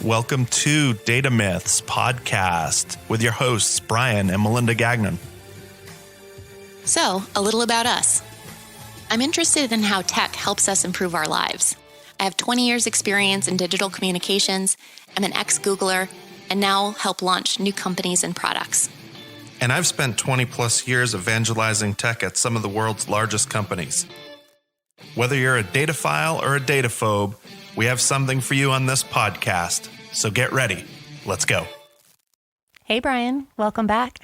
Welcome to Data Myths Podcast with your hosts, Brian and Melinda Gagnon. So, a little about us. I'm interested in how tech helps us improve our lives. I have 20 years experience in digital communications. I'm an ex-Googler and now help launch new companies and products. And I've spent 20 plus years evangelizing tech at some of the world's largest companies. Whether you're a dataphile or a dataphobe, we have something for you on this podcast. So get ready. Let's go. Hey, Brian. Welcome back.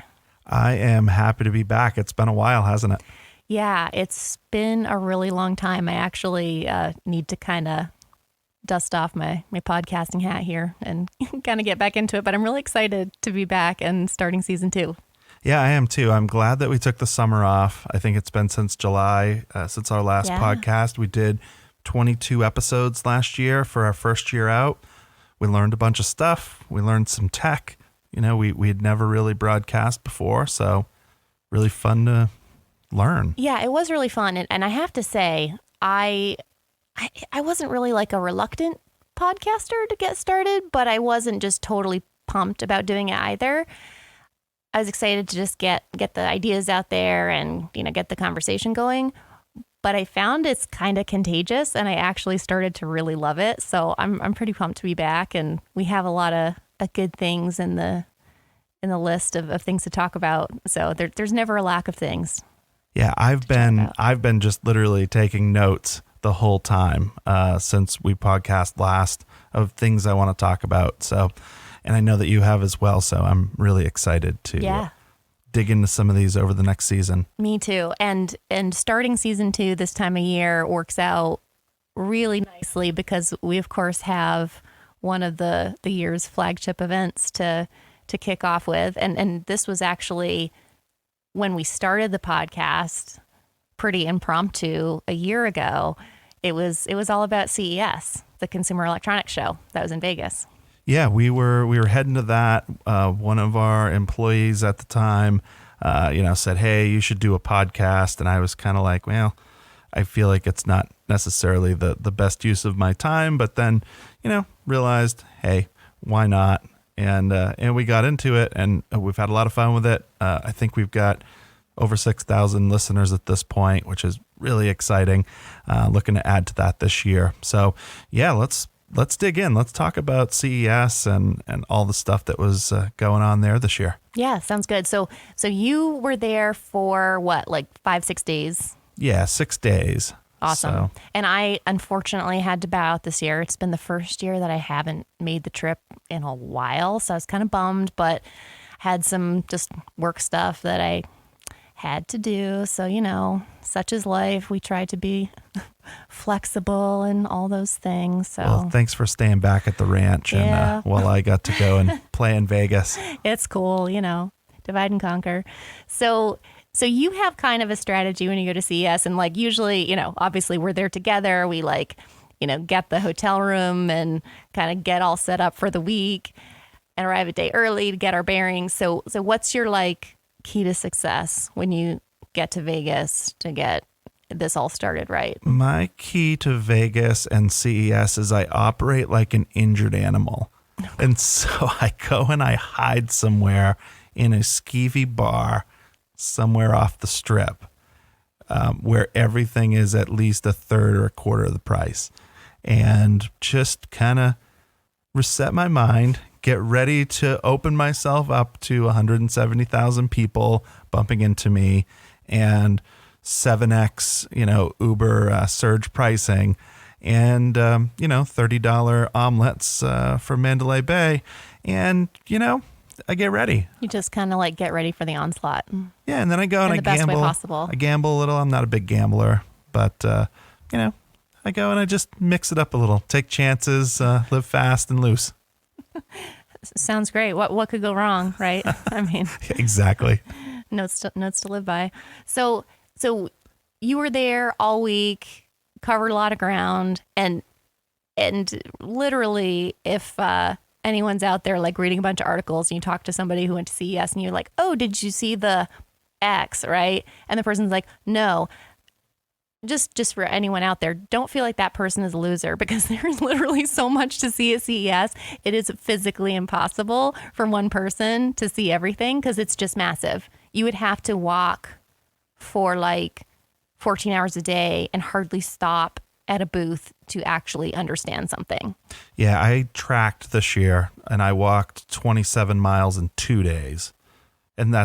I am happy to be back. It's been a while, hasn't it? Yeah, it's been a really long time. I actually need to kind of dust off my podcasting hat here and kind of get back into it. But I'm really excited to be back and starting season 2. Yeah, I am too. I'm glad that we took the summer off. I think it's been since July, since our last podcast. We did 22 episodes last year for our first year out. We learned a bunch of stuff. We learned some tech. You know, we had never really broadcast before, so really fun to learn. Yeah, it was really fun. And I have to say, I wasn't really like a reluctant podcaster to get started, but I wasn't just totally pumped about doing it either. I was excited to just get the ideas out there and, you know, get the conversation going. But I found it's kind of contagious, and I actually started to really love it. So I'm pretty pumped to be back, and we have a lot of good things in the list of things to talk about. So there's never a lack of things. Yeah, I've been just literally taking notes the whole time since we podcast last of things I want to talk about. So, and I know that you have as well. So I'm really excited to dig into some of these over the next season. Me too. And starting season 2 this time of year works out really nicely because we of course have one of the year's flagship events to kick off with. And this was actually when we started the podcast, pretty impromptu a year ago. It was all about CES, the Consumer Electronics Show that was in Vegas. Yeah, we were heading to that. One of our employees at the time, said, "Hey, you should do a podcast." And I was kind of like, well, I feel like it's not necessarily the best use of my time. But then, realized, hey, why not? And we got into it, and we've had a lot of fun with it. I think we've got over 6,000 listeners at this point, which is really exciting. Looking to add to that this year. So yeah, let's dig in. Let's talk about CES and all the stuff that was going on there this year. Yeah, sounds good. So you were there for what, like 5-6 days? Yeah, 6 days. Awesome. So. And I unfortunately had to bow out this year. It's been the first year that I haven't made the trip in a while. So I was kind of bummed, but had some just work stuff that I had to do. So, such is life. We try to be flexible and all those things. So well, thanks for staying back at the ranch and while I got to go and play in Vegas. It's cool, divide and conquer. So you have kind of a strategy when you go to CES, and like usually, obviously we're there together. We get the hotel room and kind of get all set up for the week and arrive a day early to get our bearings. So what's your key to success when you get to Vegas to get this all started right? My key to Vegas and CES is I operate like an injured animal. And so I go and I hide somewhere in a skeevy bar somewhere off the strip where everything is at least a third or a quarter of the price, and just kind of reset my mind, get ready to open myself up to 170,000 people bumping into me and 7x, Uber surge pricing and, $30 omelets for Mandalay Bay. And, I get ready. You just kind of get ready for the onslaught. Yeah, and then I go and I gamble. In the best way possible. I gamble a little. I'm not a big gambler, but I go and I just mix it up a little. Take chances, live fast and loose. Sounds great. What could go wrong, right? I mean, exactly. Notes to live by. So you were there all week, covered a lot of ground, and literally, if anyone's out there reading a bunch of articles and you talk to somebody who went to CES and you're like, oh, did you see the X, right? And the person's like, no. just for anyone out there, don't feel like that person is a loser, because there's literally so much to see at CES. It is physically impossible for one person to see everything because it's just massive. You would have to walk for like 14 hours a day and hardly stop at a booth to actually understand something. Yeah, I tracked this year and I walked 27 miles in 2 days. And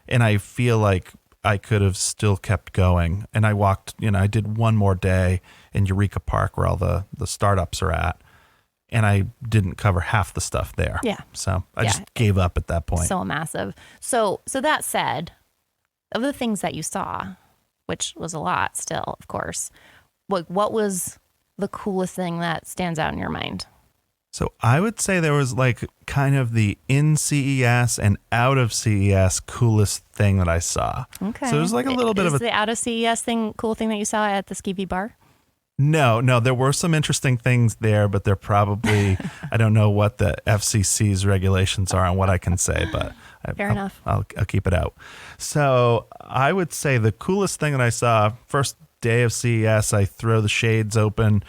and I feel like I could have still kept going. And I walked, I did one more day in Eureka Park where all the startups are at. And I didn't cover half the stuff there. Yeah. So I just gave up at that point. So massive. So that said, of the things that you saw, which was a lot still, of course, what was the coolest thing that stands out in your mind? So I would say there was like kind of the in CES and out of CES coolest thing that I saw. Okay. So it was like a little bit of the out of CES cool thing that you saw at the Skeevy Bar? No, there were some interesting things there, but they're probably, I don't know what the FCC's regulations are on what I can say, but Fair enough. I'll keep it out. So I would say the coolest thing that I saw, first day of CES, I throw the shades open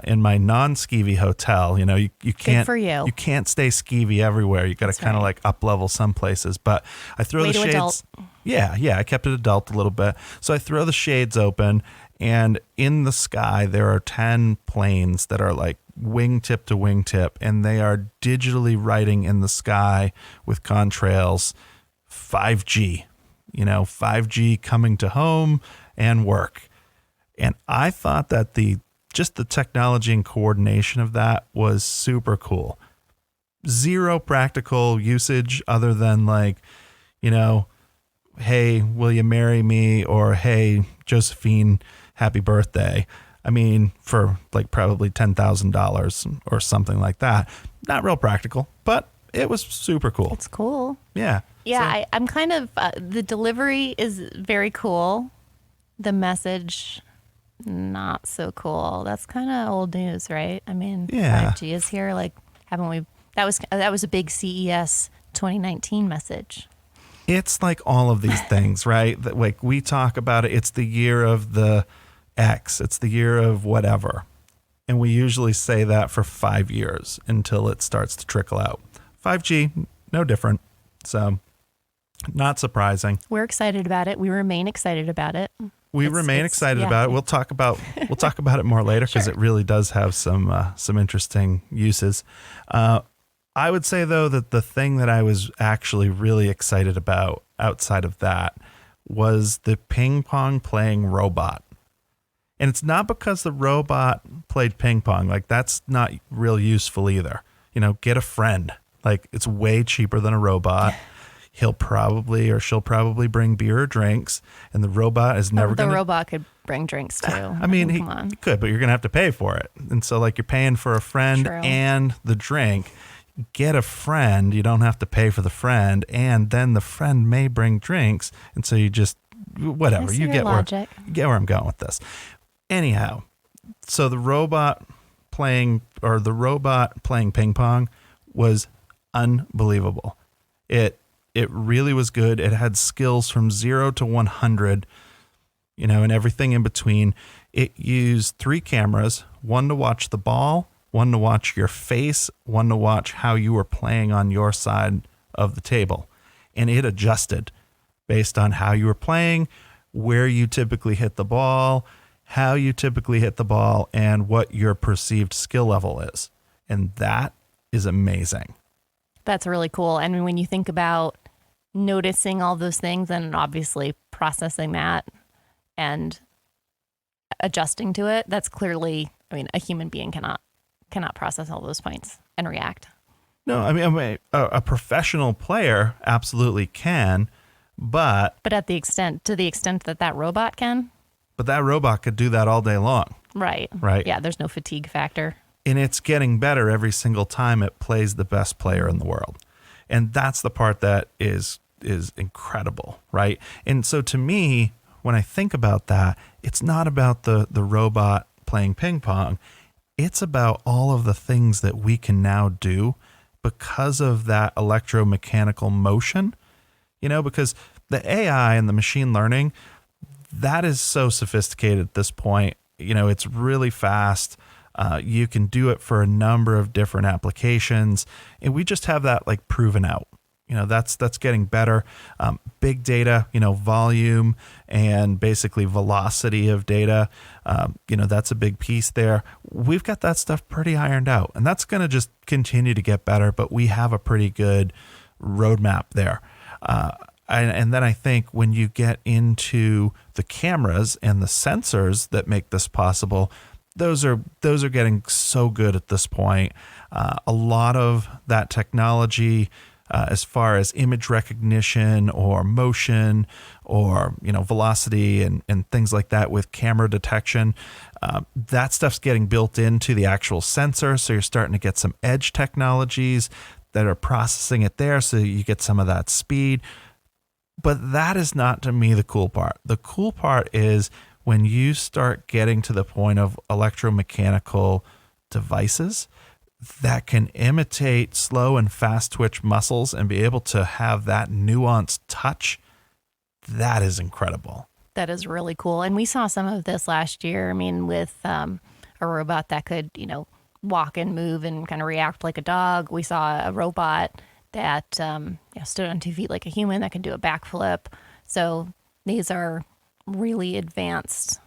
in my non-skeevy hotel. You can't, Good for you. You can't stay skeevy everywhere. You got to kind of like up level some places, but I throw the shades. Adult. Yeah. I kept it adult a little bit. So I throw the shades open, and in the sky, there are 10 planes that are like wingtip to wingtip, and they are digitally writing in the sky with contrails 5G, 5G coming to home and work. And I thought that just the technology and coordination of that was super cool. Zero practical usage other than like, hey, will you marry me? Or hey, Josephine, happy birthday. I mean, for like probably $10,000 or something like that. Not real practical, but it was super cool. It's cool. Yeah. Yeah, So, I'm kind of, the delivery is very cool. The message, not so cool. That's kind of old news, right? I mean, Yeah. 5G is here. Like, haven't we? That was a big CES 2019 message. it's like all of these things, right? That like we talk about it. It's the year of the X. It's the year of whatever. And we usually say that for 5 years until it starts to trickle out. 5G, no different. So not surprising. We're excited about it. We remain excited about it. We remain excited about it. We'll talk about it more later because Sure. it really does have some interesting uses. I would say though that the thing that I was actually really excited about outside of that was the ping pong playing robot. And it's not because the robot played ping pong. Like that's not real useful either. Get a friend. Like it's way cheaper than a robot. He'll probably or she'll probably bring beer or drinks, and the robot is never going to. The robot could bring drinks too. I mean, he could, but you're going to have to pay for it. And so like you're paying for a friend True. and the drink. Get a friend. You don't have to pay for the friend. And then the friend may bring drinks. And so you just, whatever. You get where I'm going with this. Anyhow, so the robot playing ping pong was unbelievable. It really was good. It had skills from 0 to 100, and everything in between. It used 3 cameras, one to watch the ball, one to watch your face, one to watch how you were playing on your side of the table. And it adjusted based on how you were playing, where you typically hit the ball, how you typically hit the ball, and what your perceived skill level is. And that is amazing. That's really cool. And when you think about noticing all those things and obviously processing that and adjusting to it, that's clearly, a human being cannot process all those points and react. No, I mean a professional player absolutely can, but to the extent that robot can. But that robot could do that all day long. Right. Right. Yeah, there's no fatigue factor. And it's getting better every single time it plays the best player in the world. And that's the part that is incredible, right? And so to me, when I think about that, it's not about the robot playing ping pong. It's about all of the things that we can now do because of that electromechanical motion, because the AI and the machine learning, that is so sophisticated at this point. It's really fast. You can do it for a number of different applications, and we just have that like proven out. That's getting better. Big data, volume and basically velocity of data. That's a big piece there. We've got that stuff pretty ironed out, and that's going to just continue to get better, but we have a pretty good roadmap there. And then I think when you get into the cameras and the sensors that make this possible, those are getting so good at this point. A lot of that technology, as far as image recognition or motion or velocity and things like that with camera detection, that stuff's getting built into the actual sensor. So you're starting to get some edge technologies that are processing it there, so you get some of that speed. But that is not, to me, the cool part. The cool part is when you start getting to the point of electromechanical devices that can imitate slow and fast twitch muscles and be able to have that nuanced touch. That is incredible. That is really cool. And we saw some of this last year. I mean, with a robot that could, walk and move and kind of react like a dog. We saw a robot that stood on 2 feet like a human that can do a backflip. So these are really advanced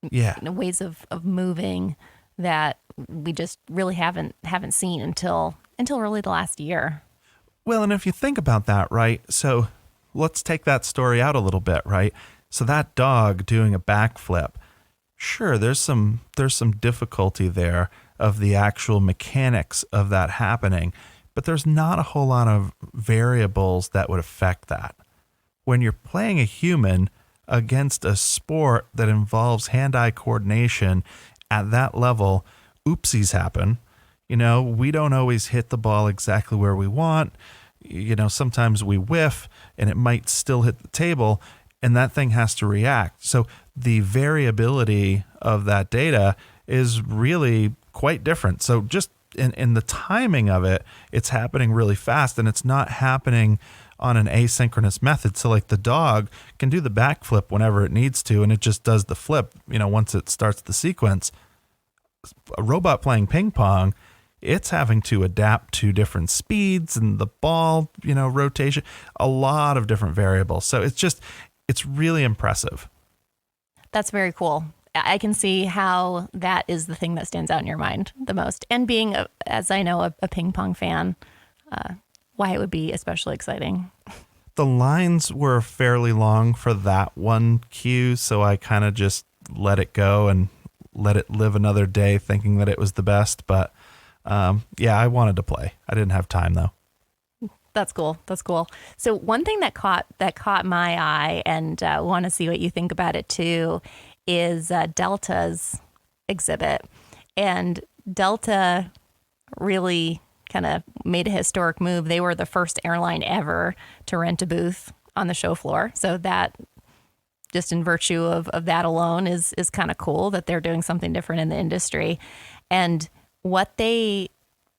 ways of moving that we just really haven't seen until really the last year. Well, and if you think about that, right? So let's take that story out a little bit, right? So that dog doing a backflip, sure, there's some difficulty there of the actual mechanics of that happening, but there's not a whole lot of variables that would affect that. When you're playing a human against a sport that involves hand-eye coordination at that level, oopsies happen. We don't always hit the ball exactly where we want. Sometimes we whiff and it might still hit the table, and that thing has to react. So the variability of that data is really quite different. So just in the timing of it, it's happening really fast, and it's not happening on an asynchronous method. So like the dog can do the backflip whenever it needs to, and it just does the flip, once it starts the sequence. A robot playing ping pong, it's having to adapt to different speeds and the ball, rotation, a lot of different variables. So it's really impressive. That's very cool. I can see how that is the thing that stands out in your mind the most. And being, as I know, a ping pong fan, why it would be especially exciting. The lines were fairly long for that one cue, so I kind of just let it go and let it live another day thinking that it was the best. But I wanted to play. I didn't have time, though. That's cool. So one thing that caught my eye, and want to see what you think about it too, is Delta's exhibit. And Delta really kind of made a historic move. They were the first airline ever to rent a booth on the show floor. So that, just in virtue of that alone, is kind of cool that they're doing something different in the industry. And what they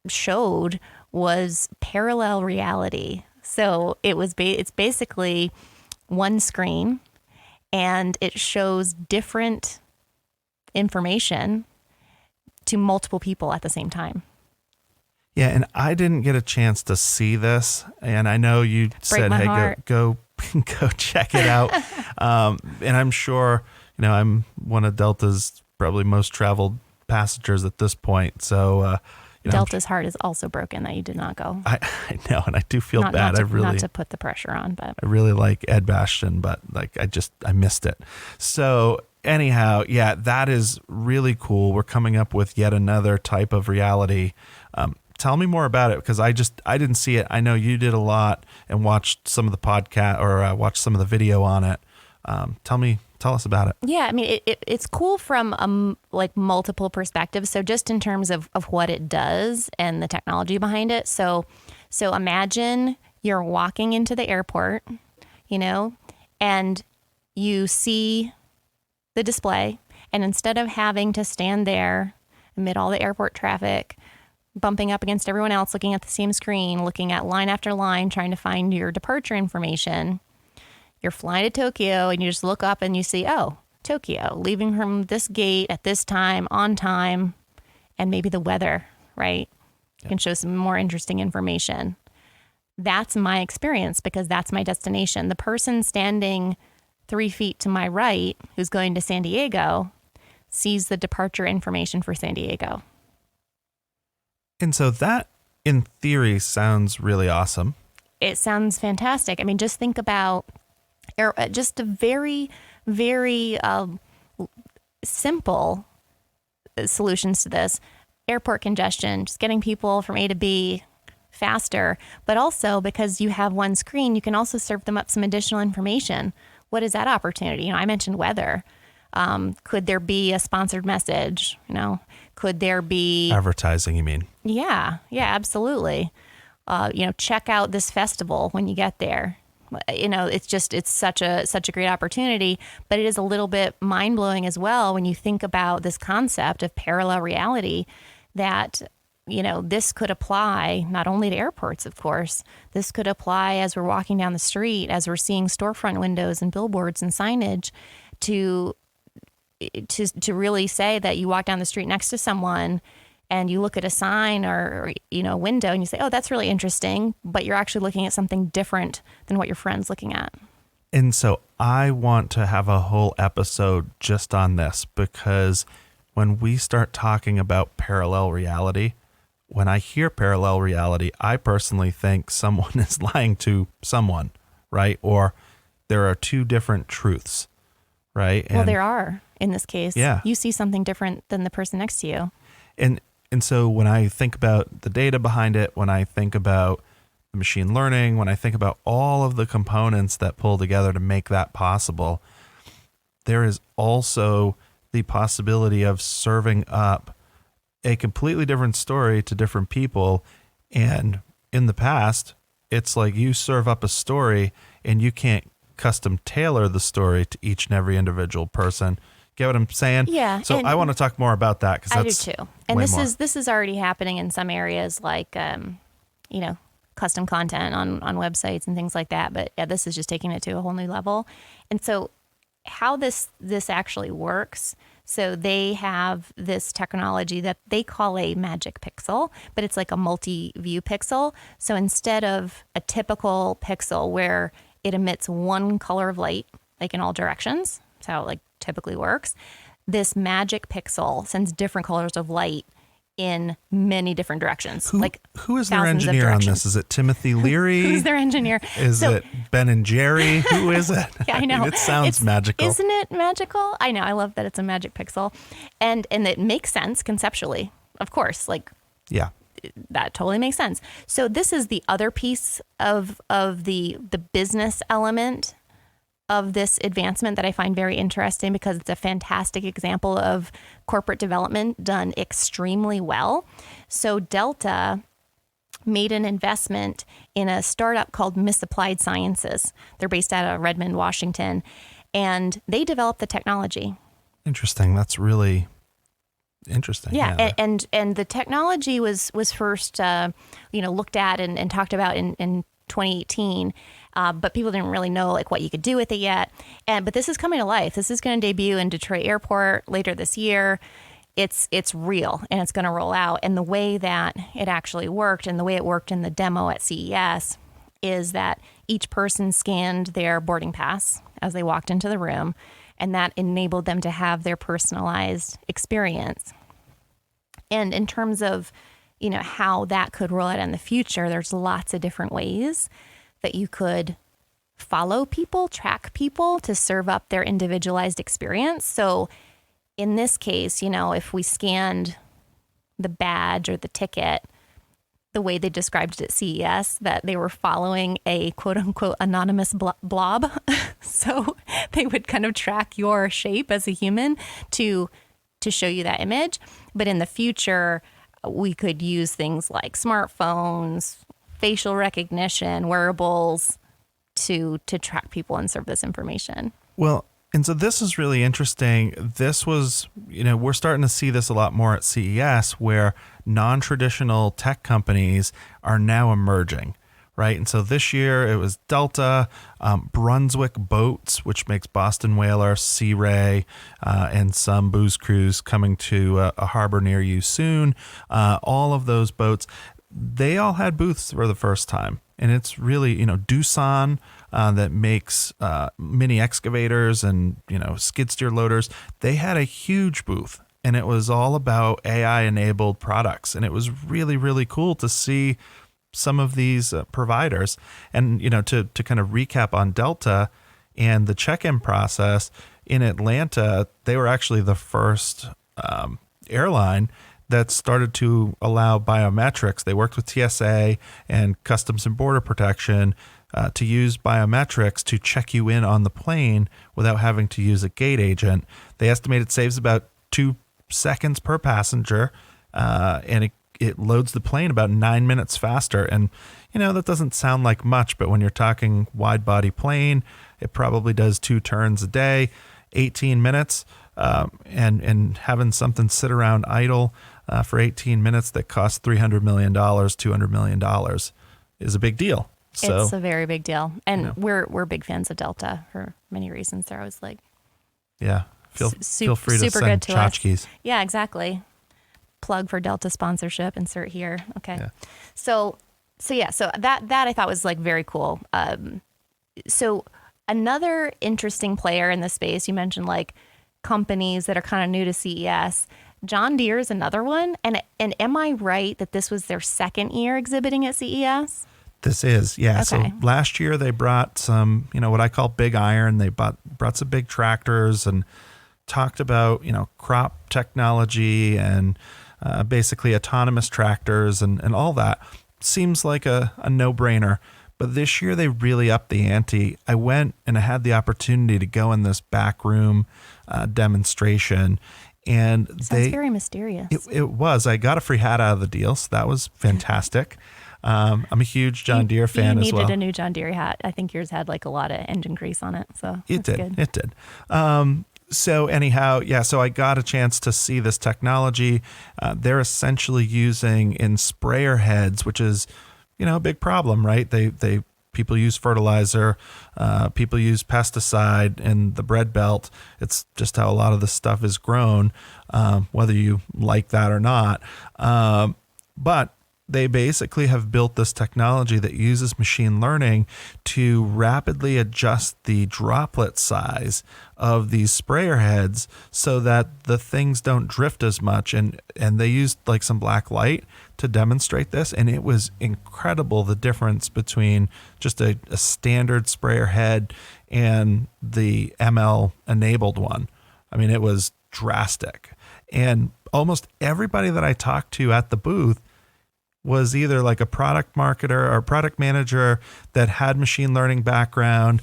showed was parallel reality. So it's basically one screen, and it shows different information to multiple people at the same time. Yeah, and I didn't get a chance to see this, and I know you said, "Hey, go check it out." And I'm sure, I'm one of Delta's probably most traveled passengers at this point. So, Delta's heart is also broken that you did not go. I know, and I do feel bad. Not to put the pressure on, but I really like Ed Bastian, but I missed it. So anyhow, yeah, that is really cool. We're coming up with yet another type of reality. Tell me more about it, because I didn't see it. I know you did a lot and watched some of the podcast or watched some of the video on it. Tell us about it. Yeah, I mean, it's cool from multiple perspectives. So just in terms of what it does and the technology behind it. So imagine you're walking into the airport, and you see the display, and instead of having to stand there amid all the airport traffic, bumping up against everyone else, looking at the same screen, looking at line after line, trying to find your departure information, You're flying to Tokyo and you just look up and you see, oh, Tokyo, leaving from this gate at this time, on time, and maybe the weather, right? You can show some more interesting information. That's my experience because that's my destination. The person standing 3 feet to my right who's going to San Diego sees the departure information for San Diego. And so that, in theory, sounds really awesome. It sounds fantastic. I mean, just think about just a very, very simple solutions to this. Airport congestion, just getting people from A to B faster, but also because you have one screen, you can also serve them up some additional information. What is that opportunity? You know, I mentioned weather. Could there be a sponsored message? You know, could there be advertising? You mean? Yeah, absolutely. You know, check out this festival when you get there. You know, it's such a great opportunity, but it is a little bit mind blowing as well when you think about this concept of parallel reality that, you know, this could apply not only to airports, of course, this could apply as we're walking down the street, as we're seeing storefront windows and billboards and signage to really say that you walk down the street next to someone and you look at a sign or you know, window and you say, oh, that's really interesting, but you're actually looking at something different than what your friend's looking at. And so I want to have a whole episode just on this because when we start talking about parallel reality, when I hear parallel reality, I personally think someone is lying to someone, right? Or there are two different truths, right? Well, there are in this case. Yeah. You see something different than the person next to you. And so when I think about the data behind it, when I think about the machine learning, when I think about all of the components that pull together to make that possible, there is also the possibility of serving up a completely different story to different people. And in the past, it's like you serve up a story and you can't custom tailor the story to each and every individual person. Get what I'm saying? Yeah. So I want to talk more about that because I do too. And this is already happening in some areas like, you know, custom content on websites and things like that. But yeah, this is just taking it to a whole new level. And so how this actually works. So they have this technology that they call a magic pixel, but it's like a multi-view pixel. So instead of a typical pixel where it emits one color of light, like in all directions, that's how it like typically works, this magic pixel sends different colors of light in many different directions. Who is their engineer on this? Is it Timothy Leary? Who's their engineer? Is it Ben and Jerry? Who is it? Yeah, I know. It sounds magical. Isn't it magical? I know. I love that it's a magic pixel. And it makes sense conceptually. Of course, like, yeah, that totally makes sense. So this is the other piece of the business element of this advancement that I find very interesting because it's a fantastic example of corporate development done extremely well. So Delta made an investment in a startup called Misapplied Sciences. They're based out of Redmond, Washington, and they developed the technology. Interesting. That's really interesting. Yeah. And the technology was first, looked at and talked about in 2018. But people didn't really know like what you could do with it yet. But this is coming to life. This is going to debut in Detroit Airport later this year. It's real and it's going to roll out. And the way that it actually worked and the way it worked in the demo at CES is that each person scanned their boarding pass as they walked into the room, and that enabled them to have their personalized experience. And in terms of, how that could roll out in the future, there's lots of different ways that you could follow people, track people to serve up their individualized experience. So in this case, if we scanned the badge or the ticket, the way they described it at CES, that they were following a quote unquote anonymous blob. So they would kind of track your shape as a human to show you that image. But in the future, we could use things like smartphones, facial recognition, wearables to track people and serve this information. Well, and so this is really interesting. This was, we're starting to see this a lot more at CES where non-traditional tech companies are now emerging, right? And so this year it was Delta, Brunswick Boats, which makes Boston Whaler, Sea Ray, and some booze cruise coming to a harbor near you soon. All of those boats, they all had booths for the first time. And it's really, Doosan, that makes mini excavators and, skid steer loaders. They had a huge booth, and it was all about AI-enabled products. And it was really, really cool to see some of these providers. And, to kind of recap on Delta and the check-in process, in Atlanta, they were actually the first airline that started to allow biometrics. They worked with TSA and Customs and Border Protection to use biometrics to check you in on the plane without having to use a gate agent. They estimate it saves about 2 seconds per passenger, and it loads the plane about 9 minutes faster. And, that doesn't sound like much, but when you're talking wide body plane, it probably does 2 turns a day, 18 minutes, and having something sit around idle for 18 minutes that costs $300 million, $200 million is a big deal. So, it's a very big deal. And we're big fans of Delta for many reasons. They're always feel free to super send good to tchotchkes. us. Yeah, exactly. Plug for Delta sponsorship, insert here. Okay. Yeah. So that I thought was very cool. So another interesting player in the space, you mentioned companies that are kind of new to CES. John Deere is another one. And am I right that this was their second year exhibiting at CES? This is, yeah. Okay. So last year they brought some, what I call big iron. They brought some big tractors and talked about, crop technology and basically autonomous tractors and all that. Seems like a no-brainer. But this year they really upped the ante. I went and I had the opportunity to go in this back room demonstration. And sounds very mysterious. It was. I got a free hat out of the deal, so that was fantastic. I'm a huge John Deere fan as well. You needed a new John Deere hat. I think yours had a lot of engine grease on it, so it that's did. Good. It did. So anyhow, so I got a chance to see this technology. They're essentially using in sprayer heads, which is, a big problem, right? People use fertilizer, people use pesticide in the bread belt. It's just how a lot of this stuff is grown, whether you like that or not. But they basically have built this technology that uses machine learning to rapidly adjust the droplet size of these sprayer heads so that the things don't drift as much. And they used some black light to demonstrate this. And it was incredible, the difference between just a standard sprayer head and the ML enabled one. I mean, it was drastic. And almost everybody that I talked to at the booth was either a product marketer or product manager that had machine learning background.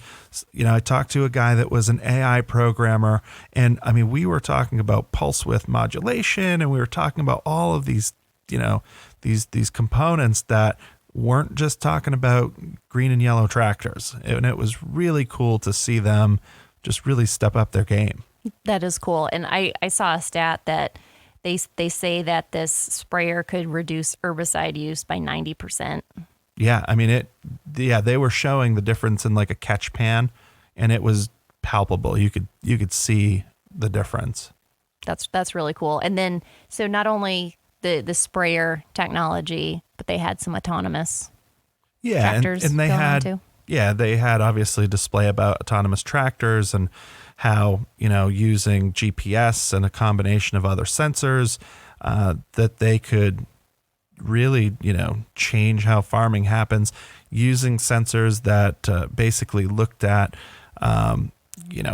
I talked to a guy that was an AI programmer, and I mean, we were talking about pulse width modulation, and we were talking about all of these, these components that weren't just talking about green and yellow tractors. And it was really cool to see them just really step up their game. That is cool. And I saw a stat that they say that this sprayer could reduce herbicide use by 90%. Yeah, I mean they were showing the difference in a catch pan, and it was palpable. You could see the difference. That's really cool. And then so not only the sprayer technology, but they had some autonomous tractors and they going had on too. Yeah, they had obviously a display about autonomous tractors and how, using GPS and a combination of other sensors, that they could really, change how farming happens using sensors that basically looked at,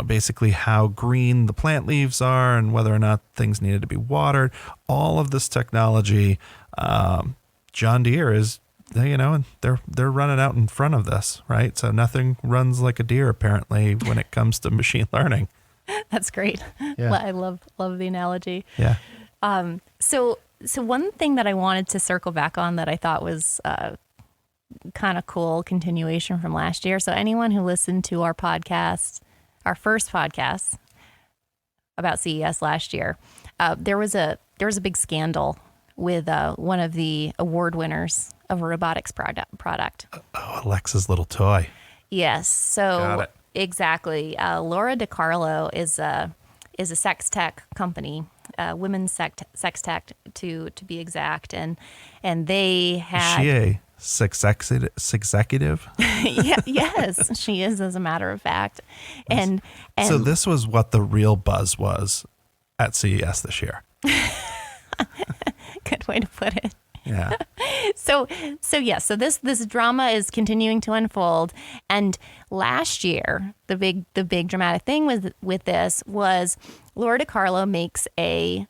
basically how green the plant leaves are and whether or not things needed to be watered. All of this technology, John Deere is, they're running out in front of this, right? So nothing runs like a deer, apparently, when it comes to machine learning. That's great. Yeah. I love the analogy. Yeah. So one thing that I wanted to circle back on that I thought was kind of cool continuation from last year. So anyone who listened to our podcast, our first podcast about CES last year, there was a big scandal with one of the award winners of a robotics product. Oh, Alexa's little toy. Yes. So Got it. exactly. Lora DiCarlo is a sex tech company, women's sex tech to be exact, and they had. Is she a sex executive? Yeah, yes, she is, as a matter of fact. And so this was what the real buzz was at CES this year. good way to put it. Yeah. So this drama is continuing to unfold, and last year the big dramatic thing with this was Lora DiCarlo makes a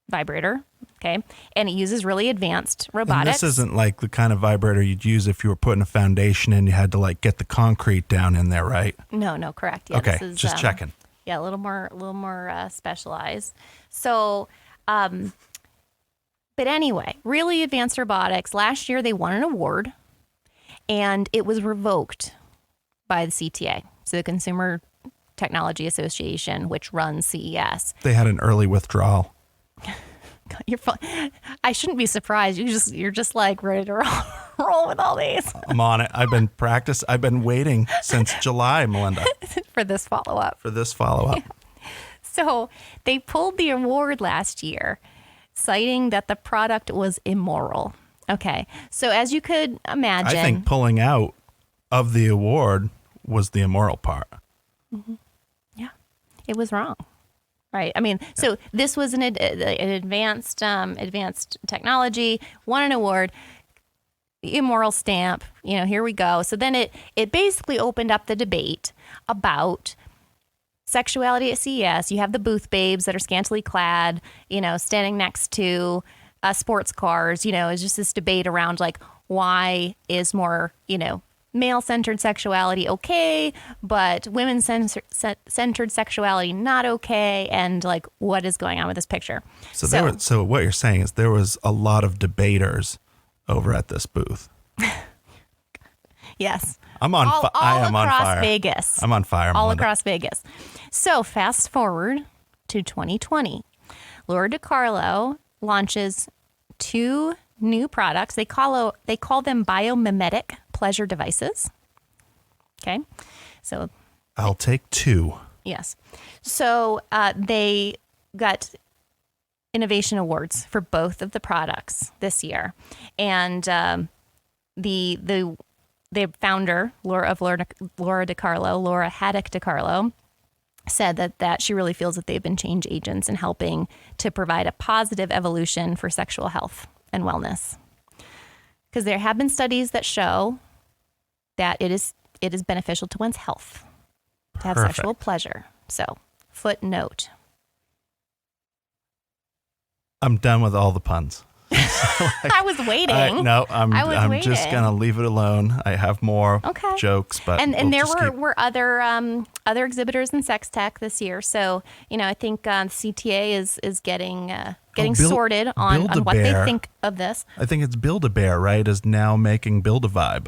vibrator, okay, and it uses really advanced robotics. And this isn't like the kind of vibrator you'd use if you were putting a foundation and you had to like get the concrete down in there, right? No, correct. Yeah, okay, this is, just checking. Yeah, a little more specialized. So, but anyway, really advanced robotics. Last year they won an award, and it was revoked by the CTA, so the Consumer Technology Association, which runs CES. They had an early withdrawal. You're fun. I shouldn't be surprised. You're just like ready to roll with all these. I'm on it. I've been waiting since July, Melinda, for this follow up. So they pulled the award last year, citing that the product was immoral. Okay, so as you could imagine, I think pulling out of the award was the immoral part. Mm-hmm. Yeah, it was wrong. Right. I mean, so this was an advanced technology, won an award, immoral stamp. Here we go. So then it basically opened up the debate about sexuality at CES. You have the booth babes that are scantily clad, standing next to sports cars. It's just this debate around like, why is more, male-centered sexuality okay, but women-centered sexuality not okay, and like what is going on with this picture? So what you're saying is there was a lot of debaters over at this booth. Yes, I'm on. I am on fire. Vegas. I'm on fire. All Melinda. across Vegas. So fast forward to 2020, Lora DiCarlo launches 2 new products. They call them biomimetic pleasure devices. Okay, so I'll take 2. yes. So they got innovation awards for both of the products this year, and the founder Lora DiCarlo, Lora DiCarlo, said that she really feels that they've been change agents in helping to provide a positive evolution for sexual health and wellness. Because there have been studies that show that it is beneficial to one's health to have Perfect. sexual pleasure. So, footnote. I'm done with all the puns. I was waiting. I'm just gonna leave it alone. I have more jokes, but there were other exhibitors in sex tech this year. So I think CTA is getting sorted on what they think of this. I think it's Build-A-Bear, right? Is now making Build-A-Vibe.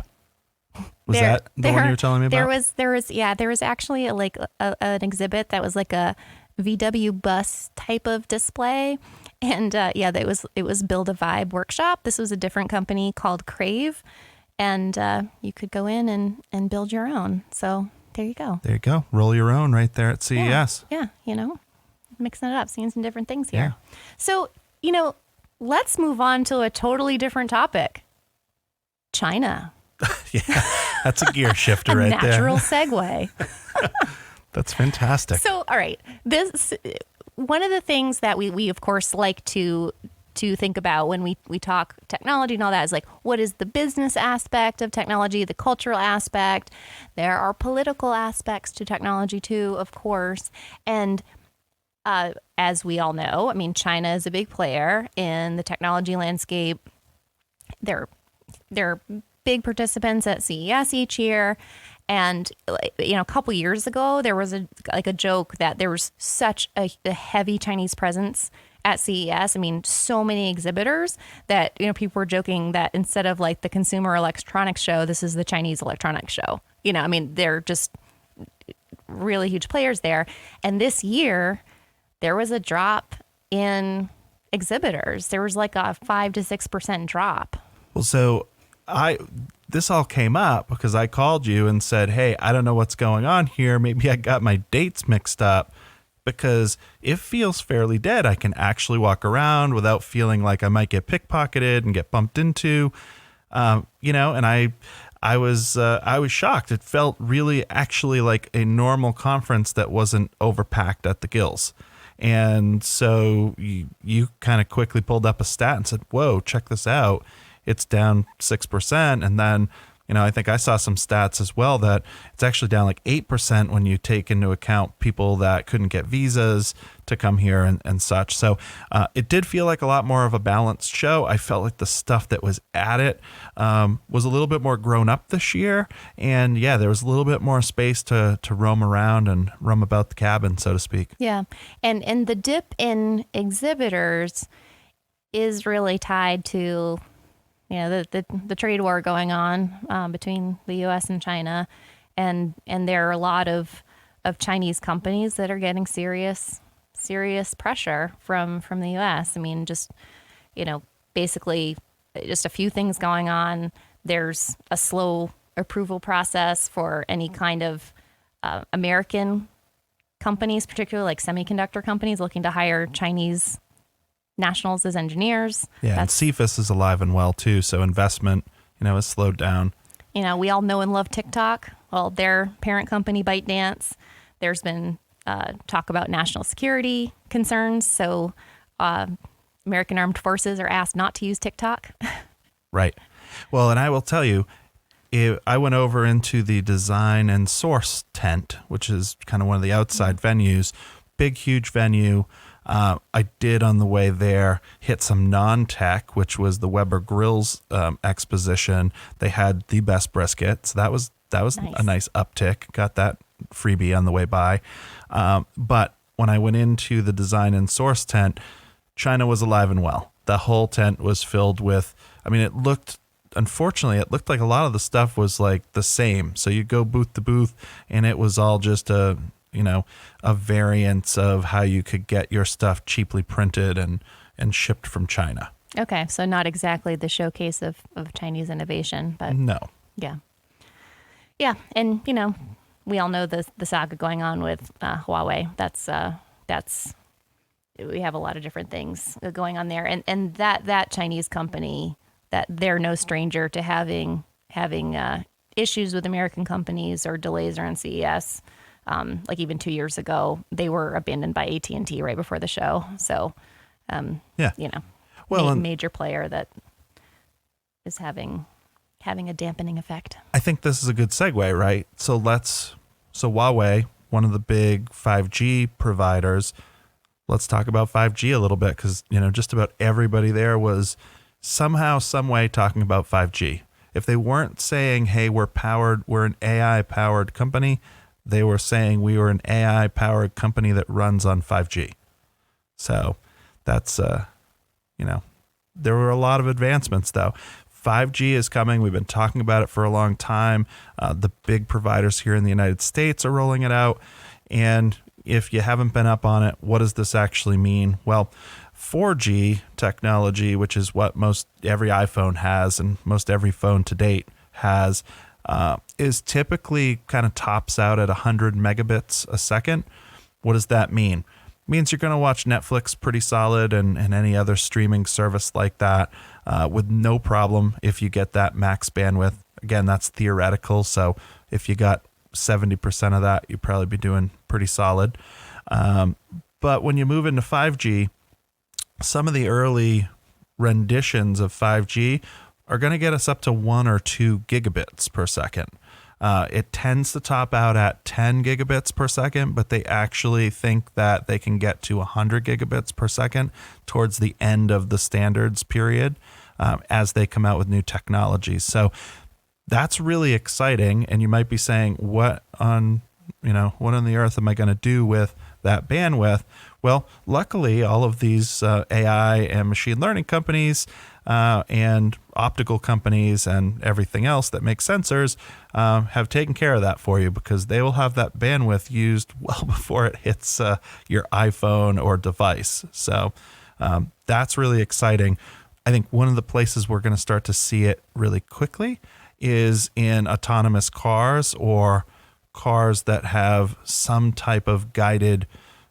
Was that the one you were telling me about? There was actually an exhibit that was like a VW bus type of display. And it was Build a Vibe workshop. This was a different company called Crave, and you could go in and build your own. So there you go. There you go. Roll your own right there at CES. Yeah, mixing it up, seeing some different things here. Yeah. So let's move on to a totally different topic. China. Yeah, that's a gear shifter right there. Natural segue. That's fantastic. So, all right, this. One of the things that we of course like to think about when we talk technology and all that is like, what is the business aspect of technology, the cultural aspect? There are political aspects to technology too, of course. And as we all know, I mean, China is a big player in the technology landscape. They're big participants at CES each year. And, a couple years ago, there was a joke that there was such a heavy Chinese presence at CES. I mean, so many exhibitors that, people were joking that instead of like the consumer electronics show, this is the Chinese electronics show. They're just really huge players there. And this year, there was a drop in exhibitors. There was like a 5 to 6% drop. Well, so this all came up because I called you and said, hey, I don't know what's going on here. Maybe I got my dates mixed up, because it feels fairly dead. I can actually walk around without feeling like I might get pickpocketed and get bumped into, and I was shocked. It felt really actually like a normal conference that wasn't overpacked at the gills. And so you kind of quickly pulled up a stat and said, whoa, check this out. It's down 6%. And then, I think I saw some stats as well that it's actually down like 8% when you take into account people that couldn't get visas to come here and such. So it did feel like a lot more of a balanced show. I felt like the stuff that was at it was a little bit more grown up this year. And yeah, there was a little bit more space to roam around and roam about the cabin, so to speak. Yeah. And the dip in exhibitors is really tied to the trade war going on between the U.S. and China, and there are a lot of Chinese companies that are getting serious pressure from the U.S. I mean, just basically just a few things going on. There's a slow approval process for any kind of American companies, particularly like semiconductor companies looking to hire Chinese nationals as engineers. Yeah, and CFIS is alive and well too, so investment, has slowed down. We all know and love TikTok. Well, their parent company, ByteDance, there's been talk about national security concerns, so American Armed Forces are asked not to use TikTok. Right. Well, and I will tell you, I went over into the design and source tent, which is kind of one of the outside venues, big, huge venue. I did on the way there hit some non-tech, which was the Weber Grills exposition. They had the best brisket, so that was nice. A nice uptick. Got that freebie on the way by. But when I went into the design and source tent, China was alive and well. The whole tent was filled with. Unfortunately, it looked like a lot of the stuff was like the same. So you go booth to booth, and it was all just a variance of how you could get your stuff cheaply printed and shipped from China. Okay, so not exactly the showcase of Chinese innovation, but no. Yeah. Yeah, and we all know the saga going on with Huawei. That's we have a lot of different things going on there, and that Chinese company, that they're no stranger to having issues with American companies or delays around CES. Like even 2 years ago, they were abandoned by AT&T right before the show. So, major player that is having a dampening effect. I think this is a good segue, right? So Huawei, one of the big 5G providers. Let's talk about 5G a little bit, because just about everybody there was somehow, some way talking about 5G. If they weren't saying, "Hey, we're an AI powered company," they were saying we were an AI powered company that runs on 5G. So that's, there were a lot of advancements though. 5G is coming. We've been talking about it for a long time. The big providers here in the United States are rolling it out. And if you haven't been up on it, what does this actually mean? Well, 4G technology, which is what most every iPhone has and most every phone to date has, is typically kind of tops out at 100 megabits a second. What does that mean? It means you're going to watch Netflix pretty solid and any other streaming service like that with no problem if you get that max bandwidth. Again, that's theoretical. So if you got 70% of that, you'd probably be doing pretty solid. But when you move into 5G, some of the early renditions of 5G are going to get us up to 1 or 2 gigabits per second. It tends to top out at 10 gigabits per second, but they actually think that they can get to 100 gigabits per second towards the end of the standards period as they come out with new technologies. So that's really exciting. And you might be saying, what on the earth am I going to do with that bandwidth? Well, luckily, all of these AI and machine learning companies and optical companies and everything else that makes sensors have taken care of that for you, because they will have that bandwidth used well before it hits your iPhone or device. So That's really exciting. I think one of the places we're going to start to see it really quickly is in autonomous cars or cars that have some type of guided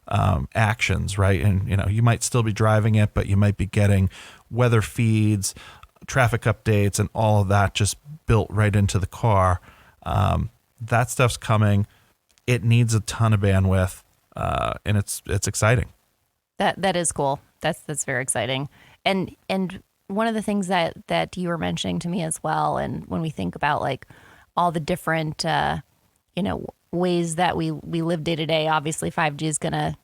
actions, right? And, you might still be driving it, but you might be getting weather feeds, traffic updates, and all of that just built right into the car. That stuff's coming. It needs a ton of bandwidth, and it's exciting. That is cool. That's very exciting. And one of the things that you were mentioning to me as well, and when we think about like all the different ways that we live day to day, obviously 5G is gonna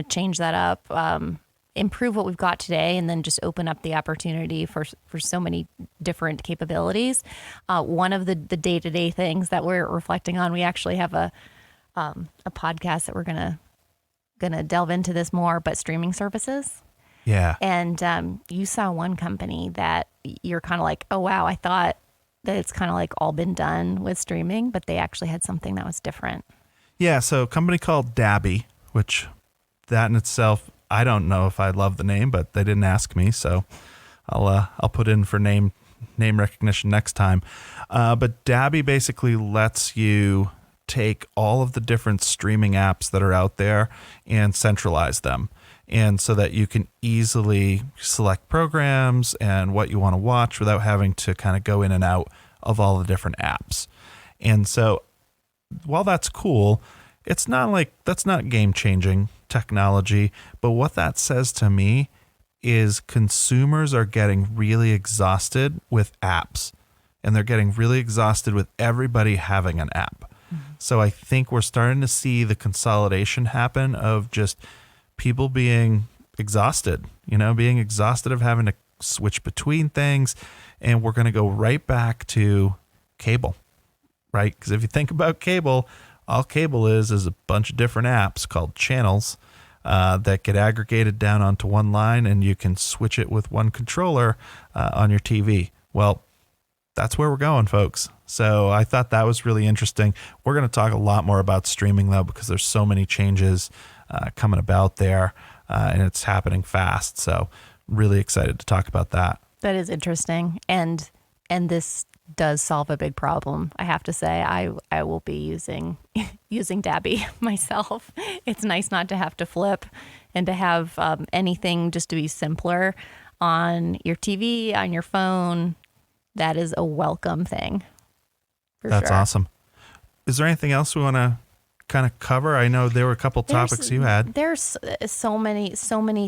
change that up, improve what we've got today, and then just open up the opportunity for so many different capabilities. One of the day-to-day things that we're reflecting on, we actually have a podcast that we're gonna delve into this more, but streaming services. Yeah. And you saw one company that you're kind of like, oh wow, I thought that it's kind of like all been done with streaming, but they actually had something that was different. Yeah, so a company called Dabby, which that in itself, I don't know if I love the name, but they didn't ask me, so I'll put in for name recognition next time. But Dabby basically lets you take all of the different streaming apps that are out there and centralize them. And so that you can easily select programs and what you want to watch without having to kind of go in and out of all the different apps. And so while that's cool, it's not like that's not game-changing technology. But what that says to me is consumers are getting really exhausted with apps, and they're getting really exhausted with everybody having an app. Mm-hmm. So I think we're starting to see the consolidation happen of just people being exhausted, being exhausted of having to switch between things. And we're going to go right back to cable, right? Because if you think about cable, all cable is a bunch of different apps called channels that get aggregated down onto one line, and you can switch it with one controller on your TV. Well, that's where we're going, folks. So I thought that was really interesting. We're going to talk a lot more about streaming, though, because there's so many changes coming about there, and it's happening fast. So really excited to talk about that. That is interesting. And this does solve a big problem. I have to say, I will be using Dabby myself. It's nice not to have to flip and to have anything just to be simpler on your TV, on your phone. That is a welcome thing. That's sure. Awesome. Is there anything else we want to kind of cover? I know there were a couple topics you had. There's so many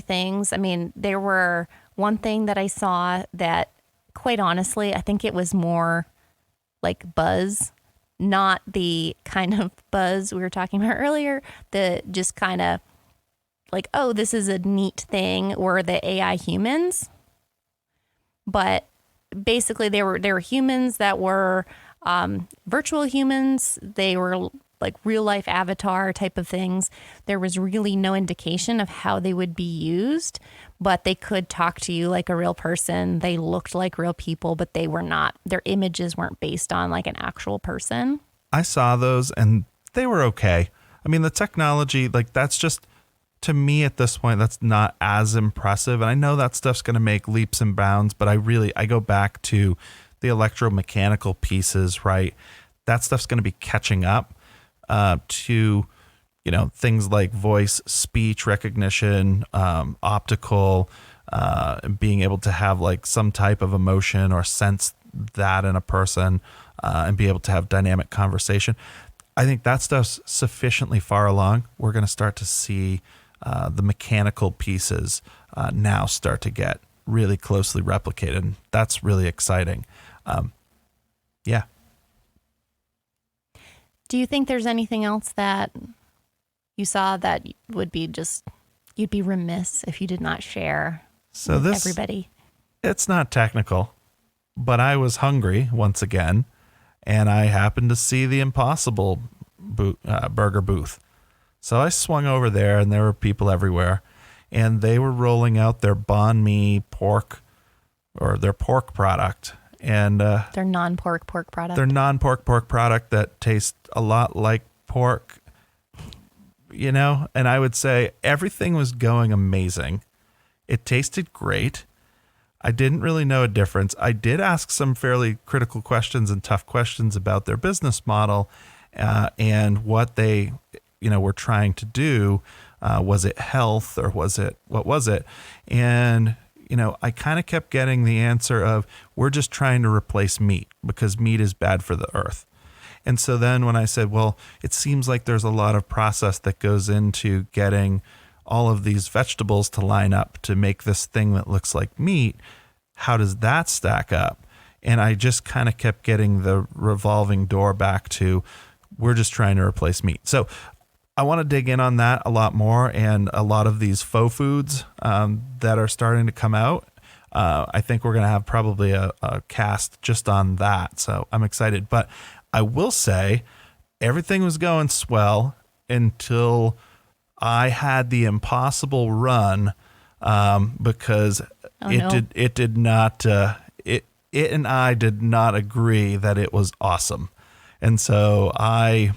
things. I mean, there were one thing that I saw that, quite honestly, I think it was more like buzz, not the kind of buzz we were talking about earlier, the just kind of like, oh, this is a neat thing, were the AI humans. But basically they were humans that were virtual humans. They were like real life avatar type of things. There was really no indication of how they would be used, but they could talk to you like a real person. They looked like real people, but they were not, their images weren't based on like an actual person. I saw those and they were okay. I mean, the technology, like that's just, to me at this point, that's not as impressive. And I know that stuff's going to make leaps and bounds, but I go back to the electromechanical pieces, right? That stuff's going to be catching up to, things like voice, speech recognition, optical, being able to have like some type of emotion or sense that in a person, and be able to have dynamic conversation. I think that stuff's sufficiently far along. We're going to start to see the mechanical pieces now start to get really closely replicated. And that's really exciting. Yeah. Do you think there's anything else that you saw that would be you'd be remiss if you did not share with everybody? It's not technical, but I was hungry once again, and I happened to see the Impossible burger booth. So I swung over there, and there were people everywhere, and they were rolling out their banh mi pork, or their pork product. And their non-pork product. Their non-pork product that tastes a lot like pork, and I would say everything was going amazing. It tasted great. I didn't really know a difference. I did ask some fairly critical questions and tough questions about their business model and what they, were trying to do. Was it health or what was it? And, I kind of kept getting the answer of, we're just trying to replace meat because meat is bad for the earth. And so then when I said, well, it seems like there's a lot of process that goes into getting all of these vegetables to line up to make this thing that looks like meat, how does that stack up? And I just kind of kept getting the revolving door back to, we're just trying to replace meat. So I want to dig in on that a lot more, and a lot of these faux foods that are starting to come out. I think we're going to have probably a cast just on that. So I'm excited. But I will say everything was going swell until I had the Impossible Run because it did not it and I did not agree that it was awesome. And so I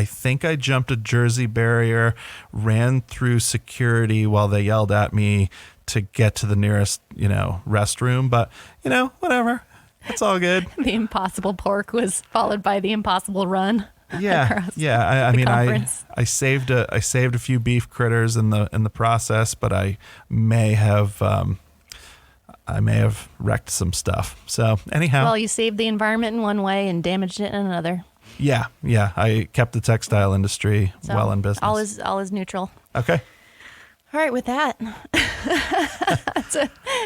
think I jumped a Jersey barrier, ran through security while they yelled at me to get to the nearest, restroom, but whatever. It's all good. The Impossible Pork was followed by the Impossible Run. Yeah. I mean, I saved a few beef critters in the process, but I may have wrecked some stuff. So anyhow. Well, you saved the environment in one way and damaged it in another. Yeah. I kept the textile industry well in business. All is neutral. Okay. All right, with that,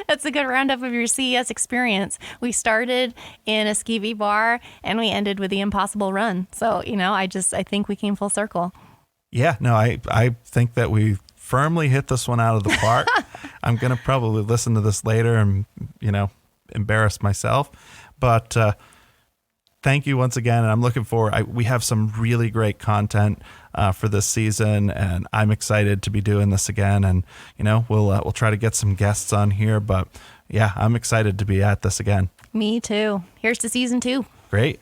that's a good roundup of your CES experience. We started in a skeevy bar and we ended with the Impossible Run. So, I think we came full circle. Yeah, no, I think that we firmly hit this one out of the park. I'm going to probably listen to this later and, embarrass myself. But thank you once again. And I'm looking forward. We have some really great content for this season, and I'm excited to be doing this again. And, we'll try to get some guests on here. But yeah, I'm excited to be at this again. Me too. Here's to season 2. Great.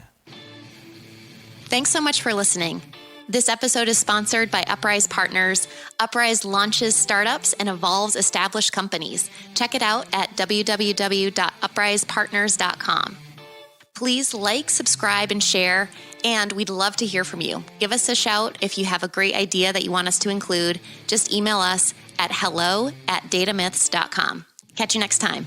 Thanks so much for listening. This episode is sponsored by Uprise Partners. Uprise launches startups and evolves established companies. Check it out at www.uprisepartners.com. Please like, subscribe, and share, and we'd love to hear from you. Give us a shout if you have a great idea that you want us to include. Just email us at hello@datamyths.com. Catch you next time.